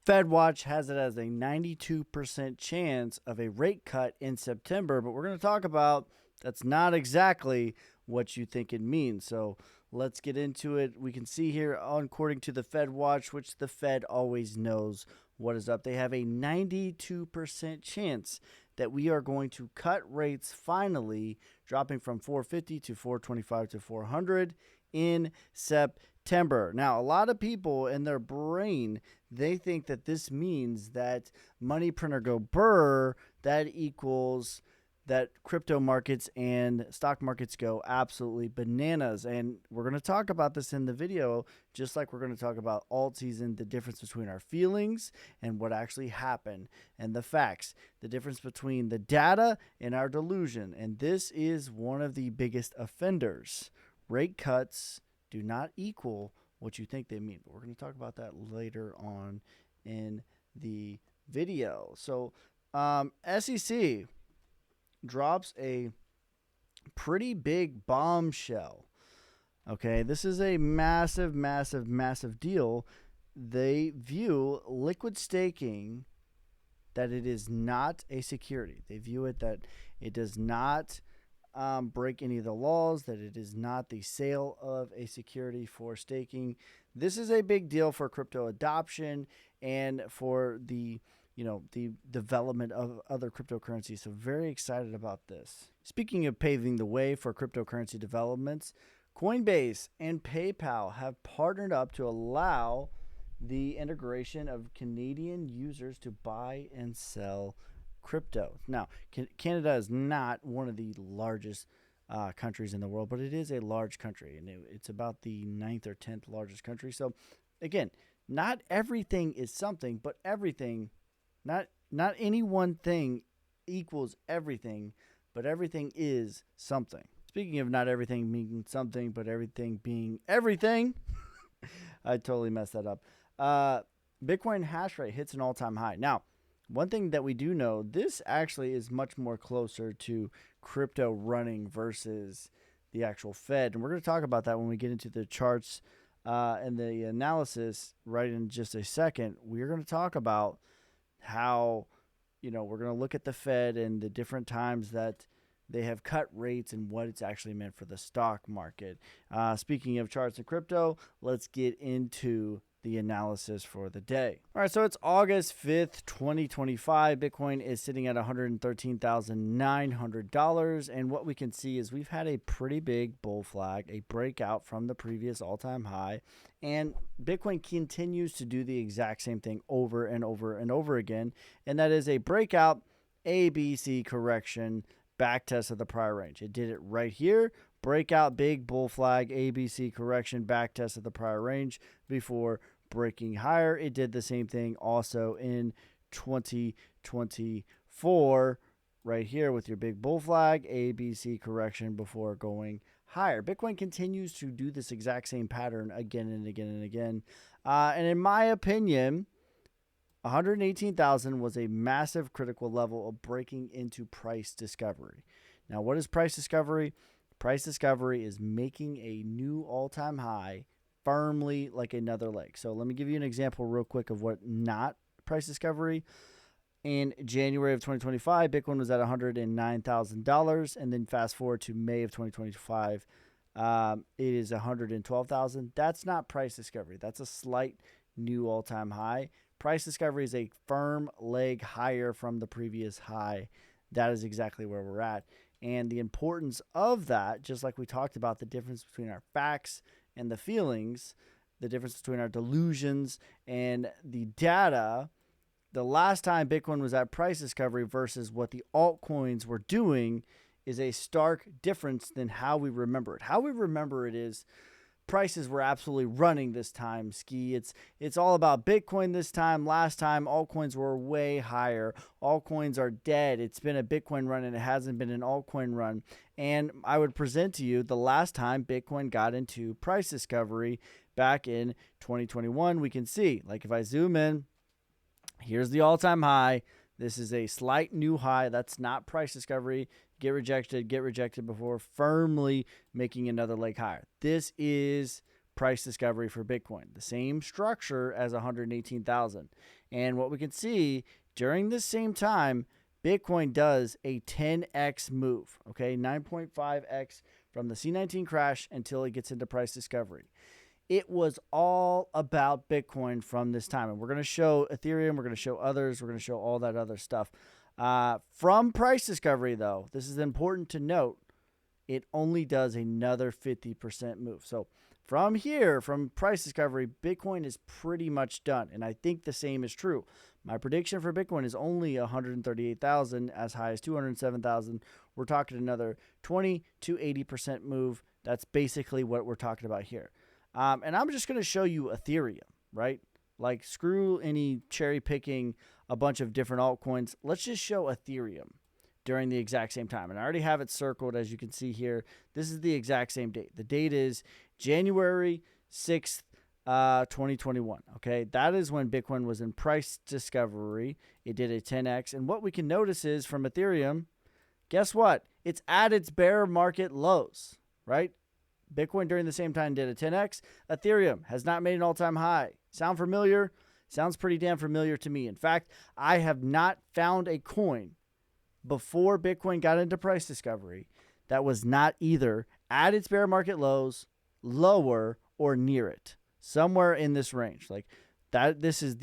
FedWatch has it as a 92% chance of a rate cut in September, but we're going to talk about that's not exactly what you think it means. So let's get into it. We can see here, according to the FedWatch, which the Fed always knows what is up, they have a 92% chance that we are going to cut rates finally, dropping from 450 to 425 to 400 in September. Now, a lot of people in their brain, they think that this means that money printer go burr, that equals that crypto markets and stock markets go absolutely bananas. And we're going to talk about this in the video, just like we're going to talk about alt season, the difference between our feelings and what actually happened, and the facts, the difference between the data and our delusion. And this is one of the biggest offenders. Rate cuts do not equal what you think they mean. But we're going to talk about that later on in the video. So SEC drops a pretty big bombshell. Okay, this is a massive, massive, massive deal. They view liquid staking that it is not a security. They view it that it does not break any of the laws, that it is not the sale of a security for staking. This is a big deal for crypto adoption and for the development of other cryptocurrencies. So very excited about this. Speaking of paving the way for cryptocurrency developments, Coinbase and PayPal have partnered up to allow the integration of Canadian users to buy and sell crypto. Now, Canada is not one of the largest countries in the world, but it is a large country, and it's about the 9th or 10th largest country. So again, not everything is something, but everything, not any one thing equals everything, but everything is something. Speaking of not everything being something, but everything being everything, I totally messed that up. Bitcoin hash rate hits an all-time high. Now, one thing that we do know, this actually is much more closer to crypto running versus the actual Fed. And we're going to talk about that when we get into the charts and the analysis right in just a second. We're going to talk about how, we're going to look at the Fed and the different times that they have cut rates and what it's actually meant for the stock market. Speaking of charts and crypto, let's get into the analysis for the day. All right, so it's August 5th, 2025. Bitcoin is sitting at $113,900. And what we can see is we've had a pretty big bull flag, a breakout from the previous all-time high. And Bitcoin continues to do the exact same thing over and over and over again. And that is a breakout, ABC correction, back test of the prior range. It did it right here. Breakout, big bull flag, ABC correction, back test of the prior range before breaking higher. It did the same thing also in 2024 right here with your big bull flag, ABC correction before going higher. Bitcoin continues to do this exact same pattern again and again and again. And in my opinion, 118,000 was a massive critical level of breaking into price discovery. Now, what is price discovery? Price discovery is making a new all-time high firmly like another leg. So let me give you an example real quick of what not price discovery. In January of 2025, Bitcoin was at $109,000. And then fast forward to May of 2025, it is $112,000. That's not price discovery. That's a slight new all-time high. Price discovery is a firm leg higher from the previous high. That is exactly where we're at. And the importance of that, just like we talked about the difference between our facts and the feelings, the difference between our delusions and the data, the last time Bitcoin was at price discovery versus what the altcoins were doing is a stark difference than how we remember it. How we remember it is prices were absolutely running this time, Ski. It's all about Bitcoin this time. Last time, altcoins were way higher. Altcoins are dead. It's been a Bitcoin run and it hasn't been an altcoin run. And I would present to you the last time Bitcoin got into price discovery back in 2021. We can see, like if I zoom in, here's the all-time high. This is a slight new high. That's not price discovery. Get rejected before firmly making another leg higher. This is price discovery for Bitcoin, the same structure as 118,000. And what we can see during this same time, Bitcoin does a 10x move, okay, 9.5x from the C19 crash until it gets into price discovery. It was all about Bitcoin from this time. And we're going to show Ethereum, we're going to show others, we're going to show all that other stuff. From price discovery, though, this is important to note, it only does another 50% move. So from here, from price discovery, Bitcoin is pretty much done. And I think the same is true. My prediction for Bitcoin is only 138,000, as high as 207,000. We're talking another 20 to 80% move. That's basically what we're talking about here. And I'm just going to show you Ethereum, right? Like, screw any cherry picking a bunch of different altcoins. Let's just show Ethereum during the exact same time. And I already have it circled, as you can see here. This is the exact same date. The date is January 6th, 2021. Okay, that is when Bitcoin was in price discovery. It did a 10x. And what we can notice is from Ethereum, guess what? It's at its bear market lows, right? Bitcoin during the same time did a 10x. Ethereum has not made an all-time high. Sound familiar? Sounds pretty damn familiar to me. In fact, I have not found a coin before Bitcoin got into price discovery that was not either at its bear market lows, lower, or near it. Somewhere in this range. Like that, this is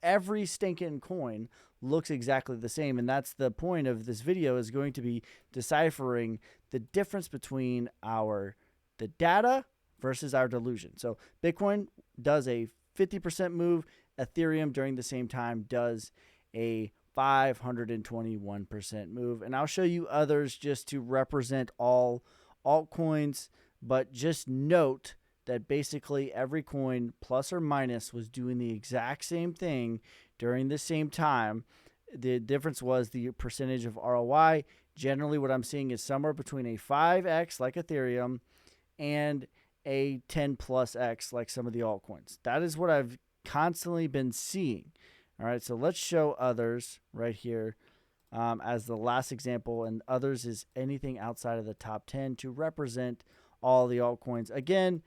every stinking coin looks exactly the same. And that's the point of this video, is going to be deciphering the difference between the data versus our delusion. So Bitcoin does a 50% move. Ethereum during the same time does a 521% move. And I'll show you others just to represent all altcoins. But just note that basically every coin, plus or minus, was doing the exact same thing during the same time. The difference was the percentage of ROI. Generally, what I'm seeing is somewhere between a 5x like Ethereum and a 10 plus X like some of the altcoins. That is what I've constantly been seeing. All right, so let's show others right here as the last example, and others is anything outside of the top 10 to represent all the altcoins. Again,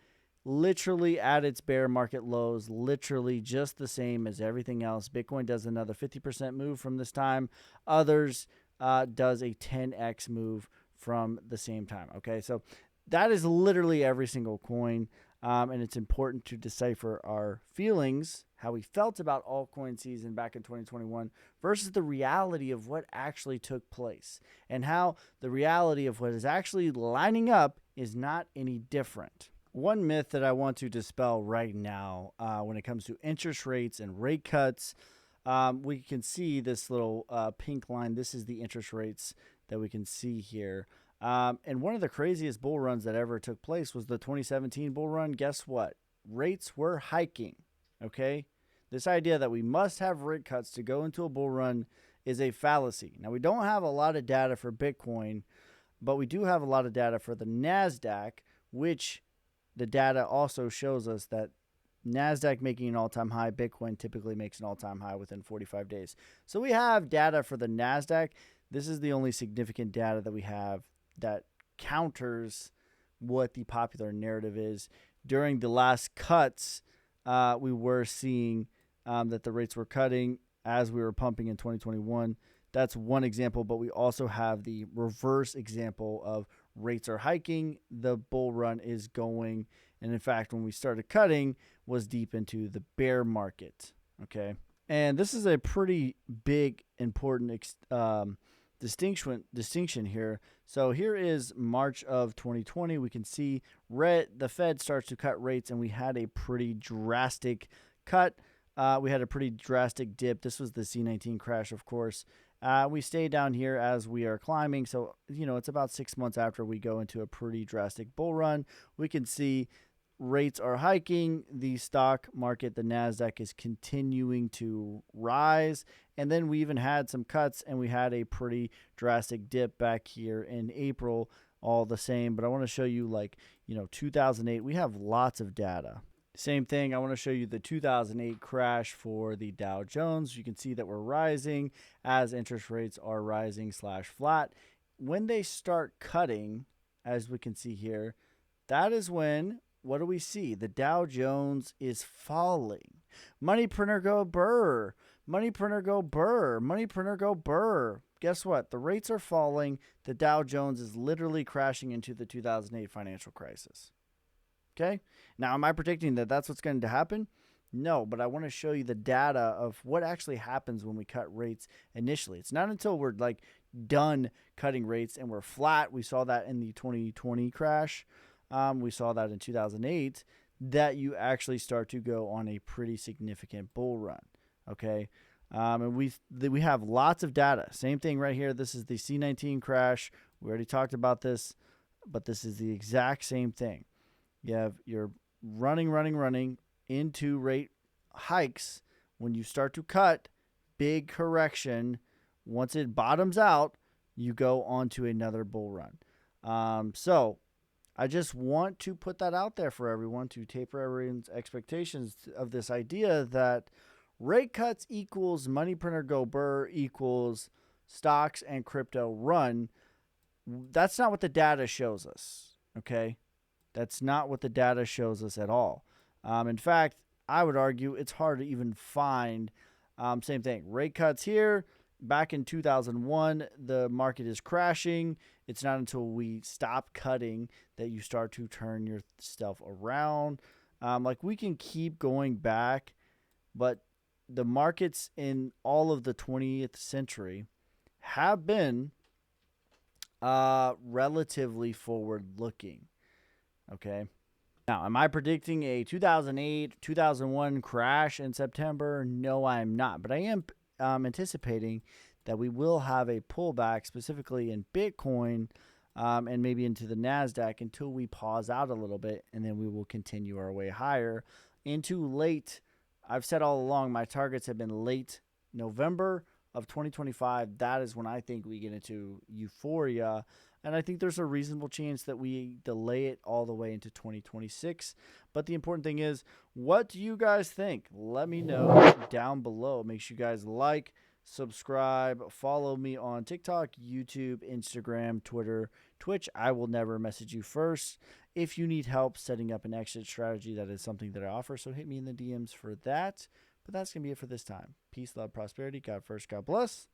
literally at its bear market lows, literally just the same as everything else. Bitcoin does another 50% move from this time. Others does a 10x move from the same time. Okay, so that is literally every single coin, and it's important to decipher our feelings, how we felt about altcoin season back in 2021 versus the reality of what actually took place, and how the reality of what is actually lining up is not any different. One myth that I want to dispel right now when it comes to interest rates and rate cuts, we can see this little pink line. This is the interest rates that we can see here. And one of the craziest bull runs that ever took place was the 2017 bull run. Guess what? Rates were hiking. Okay. This idea that we must have rate cuts to go into a bull run is a fallacy. Now, we don't have a lot of data for Bitcoin, but we do have a lot of data for the NASDAQ, which the data also shows us that NASDAQ making an all-time high, Bitcoin typically makes an all-time high within 45 days. So we have data for the NASDAQ. This is the only significant data that we have that counters what the popular narrative is. During the last cuts, we were seeing that the rates were cutting as we were pumping in 2021. That's one example, but we also have the reverse example of rates are hiking, the bull run is going, and in fact, when we started cutting, was deep into the bear market. Okay, and this is a pretty big, important distinction here. So here is March of 2020. We can see the Fed starts to cut rates, and we had a pretty drastic cut. We had a pretty drastic dip. This was the C19 crash, of course. We stay down here as we are climbing. So, it's about 6 months after we go into a pretty drastic bull run. We can see rates are hiking. The stock market, the NASDAQ, is continuing to rise. And then we even had some cuts, and we had a pretty drastic dip back here in April, all the same. But I want to show you 2008. We have lots of data. Same thing, I want to show you the 2008 crash for the Dow Jones. You can see that we're rising as interest rates are rising / flat. When they start cutting, as we can see here, that is when what do we see? The Dow Jones is falling. Money printer go burr. Money printer go burr. Money printer go burr. Guess what? The rates are falling. The Dow Jones is literally crashing into the 2008 financial crisis. Okay? Now, am I predicting that that's what's going to happen? No, but I want to show you the data of what actually happens when we cut rates initially. It's not until we're like done cutting rates and we're flat. We saw that in the 2020 crash. We saw that in 2008, that you actually start to go on a pretty significant bull run. Okay. And we have lots of data. Same thing right here. This is the C19 crash. We already talked about this, but this is the exact same thing. You're running into rate hikes. When you start to cut, big correction. Once it bottoms out, you go on to another bull run. So I just want to put that out there for everyone to taper everyone's expectations of this idea that rate cuts equals money printer go burr equals stocks and crypto run. That's not what the data shows us. Okay. That's not what the data shows us at all. In fact, I would argue it's hard to even find. Same thing. Rate cuts here. Back in 2001, the market is crashing. It's not until we stop cutting that you start to turn your stuff around. Like we can keep going back, but the markets in all of the 20th century have been relatively forward-looking. Okay. Now, am I predicting a 2008, 2001 crash in September? No, I'm not. But I am anticipating that we will have a pullback, specifically in Bitcoin and maybe into the NASDAQ, until we pause out a little bit, and then we will continue our way higher into late. I've said all along, my targets have been late November of 2025. That is when I think we get into euphoria. And I think there's a reasonable chance that we delay it all the way into 2026. But the important thing is, what do you guys think? Let me know down below. Make sure you guys like, subscribe, follow me on TikTok, YouTube, Instagram, Twitter, Twitch. I will never message you first. If you need help setting up an exit strategy, that is something that I offer. So hit me in the DMs for that. But that's going to be it for this time. Peace, love, prosperity. God first, God bless.